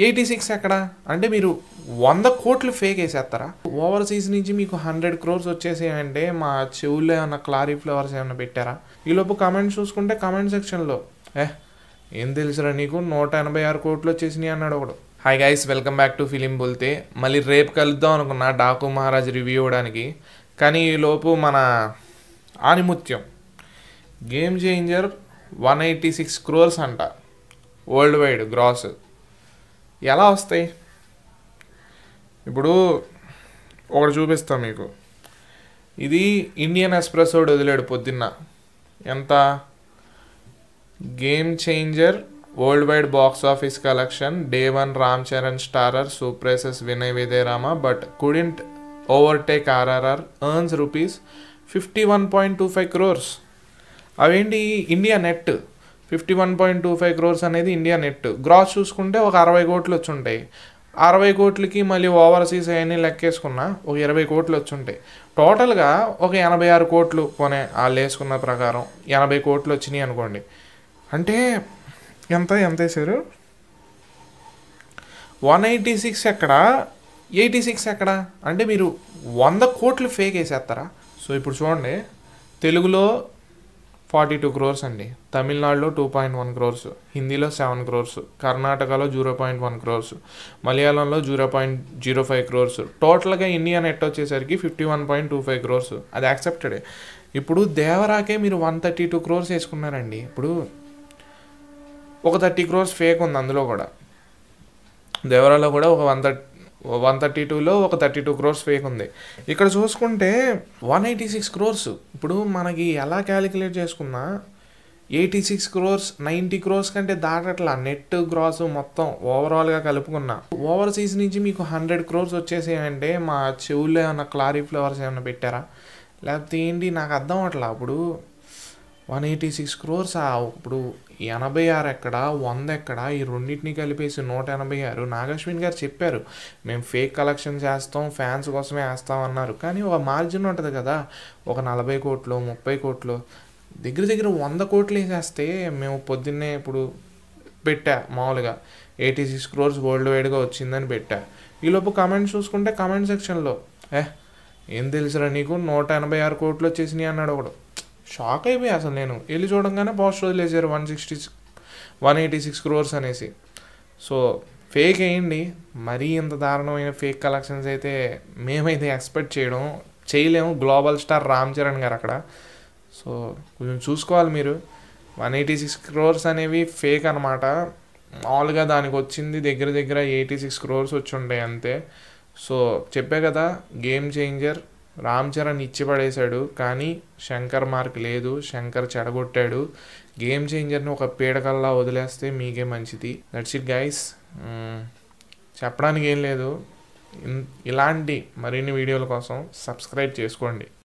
86 ఎక్కడ అంటే మీరు 100 కోట్లు ఫేక్ వేసేస్తారా? ఓవర్సీస్ నుంచి మీకు 100 crores వచ్చేసాయంటే మా చెవుల్లో ఏమన్నా క్లారిఫ్లవర్స్ ఏమన్నా పెట్టారా? ఈలోపు కమెంట్స్ చూసుకుంటే కమెంట్ సెక్షన్లో ఏం తెలుసురా నీకు 186 కోట్లు వచ్చేసినాయి అన్నాడు ఒకడు. Hi guys, welcome back to film Bolte. మళ్ళీ రేపు కలుద్దాం అనుకున్నా డాకు మహారాజ్ రివ్యూ ఇవ్వడానికి, కానీ ఈలోపు మన ఆనిముత్యం గేమ్ చేంజర్ 186 crores అంట వరల్డ్ వైడ్ గ్రాస్. ఎలా వస్తాయి? ఇప్పుడు ఒకటి చూపిస్తాం మీకు. ఇది ఇండియన్ ఎక్స్ప్రెస్ వదిలేడు పొద్దున్న. ఎంత? Game changer world wide box office collection day 1 Ram Charan starrer surpasses Vinay Vijayarama but couldn't overtake RRR earns ₹51.25 crores. అవేంటి? ఇండియా నెట్ 51.25 crores అనేది ఇండియా నెట్. గ్రాస్ చూసుకుంటే ఒక 60 కోట్లు వచ్చి ఉంటాయి. 60 కోట్లకి మళ్ళీ ఓవర్సీస్ అవన్నీ లెక్కేసుకున్నా ఒక 20 కోట్లు వచ్చి ఉంటాయి. టోటల్గా ఒక 86 కోట్లు కొనే వాళ్ళు వేసుకున్న ప్రకారం 80 కోట్లు వచ్చినాయి అనుకోండి. అంటే ఎంత వేసారు? 186 ఎక్కడ, 86 ఎక్కడ అంటే మీరు 100 కోట్లు ఫేక్ వేసేస్తారా? సో ఇప్పుడు చూడండి, తెలుగులో 42 crores అండి, తమిళనాడులో 2.1 crores, హిందీలో 7 crores, కర్ణాటకలో 0.1 crores, మలయాళంలో 0.05 crores. టోటల్గా ఇండియా నెట్ వచ్చేసరికి 51.25 crores. అది యాక్సెప్టెడే. ఇప్పుడు దేవరాకే మీరు 132 crores వేసుకున్నారండి. ఇప్పుడు ఒక 30 crores ఫేక్ ఉంది అందులో కూడా. దేవరాలో కూడా ఒక 132లో ఒక 32 crores ఫేక్ ఉంది. ఇక్కడ చూసుకుంటే 186 crores. ఇప్పుడు మనకి ఎలా క్యాలిక్యులేట్ చేసుకున్నా 86 crores 90 crores కంటే దాటట్లా నెట్ గ్రాస్ మొత్తం ఓవరాల్గా కలుపుకున్నా. ఓవర్సీస్ నుంచి మీకు 100 crores వచ్చేసాయంటే మా చెవుల్లో ఏమన్నా క్లారిఫ్లవర్స్ ఏమన్నా పెట్టారా? లేకపోతే ఏంటి? నాకు అర్థం అవట్లా. ఇప్పుడు 186 crores, ఇప్పుడు 86 ఎక్కడ, 100 ఎక్కడ? ఈ రెండింటిని కలిపేసి 186. నాగశ్విన్ గారు చెప్పారు మేము ఫేక్ కలెక్షన్ చేస్తాం, ఫ్యాన్స్ కోసమే వేస్తాం అన్నారు. కానీ ఒక మార్జిన్ ఉంటుంది కదా, ఒక 40 కోట్లు 30 కోట్లు దగ్గర 100 కోట్లు వేసేస్తే మేము పొద్దున్నే ఇప్పుడు పెట్టా మామూలుగా 86 crores వరల్డ్ వైడ్గా వచ్చిందని పెట్టా. ఈలోపు కమెంట్స్ చూసుకుంటే కమెంట్ సెక్షన్లో ఏం తెలుసురా నీకు 186 కోట్లు వచ్చేసినాయి అన్నాడు ఒకడు. షాక్ అయిపోయి అసలు నేను వెళ్ళి చూడంగానే పోస్ట్ వదిలేసారు 186 crores అనేసి. సో ఫేక్ వేయండి, మరీ ఇంత దారుణమైన ఫేక్ కలెక్షన్స్ అయితే మేమైతే ఎక్స్పెక్ట్ చేయలేము. గ్లోబల్ స్టార్ రామ్ చరణ్ గారు అక్కడ. సో కొంచెం చూసుకోవాలి మీరు. 186 crores అనేవి ఫేక్ అనమాట. మామూలుగా దానికి వచ్చింది దగ్గర 86 crores వచ్చి ఉంటాయి అంతే. సో చెప్పే కదా, గేమ్ చేంజర్ రామ్ చరణ్ ఇచ్చి పడేశాడు, కానీ శంకర్ మార్క్ లేదు. శంకర్ చెడగొట్టాడు. గేమ్ చేంజర్ని ఒక పీడకల్లా వదిలేస్తే మీకే మంచిది. That's it guys. చెప్పడానికి ఏం లేదు. ఇలాంటి మరిన్ని వీడియోల కోసం సబ్స్క్రైబ్ చేసుకోండి.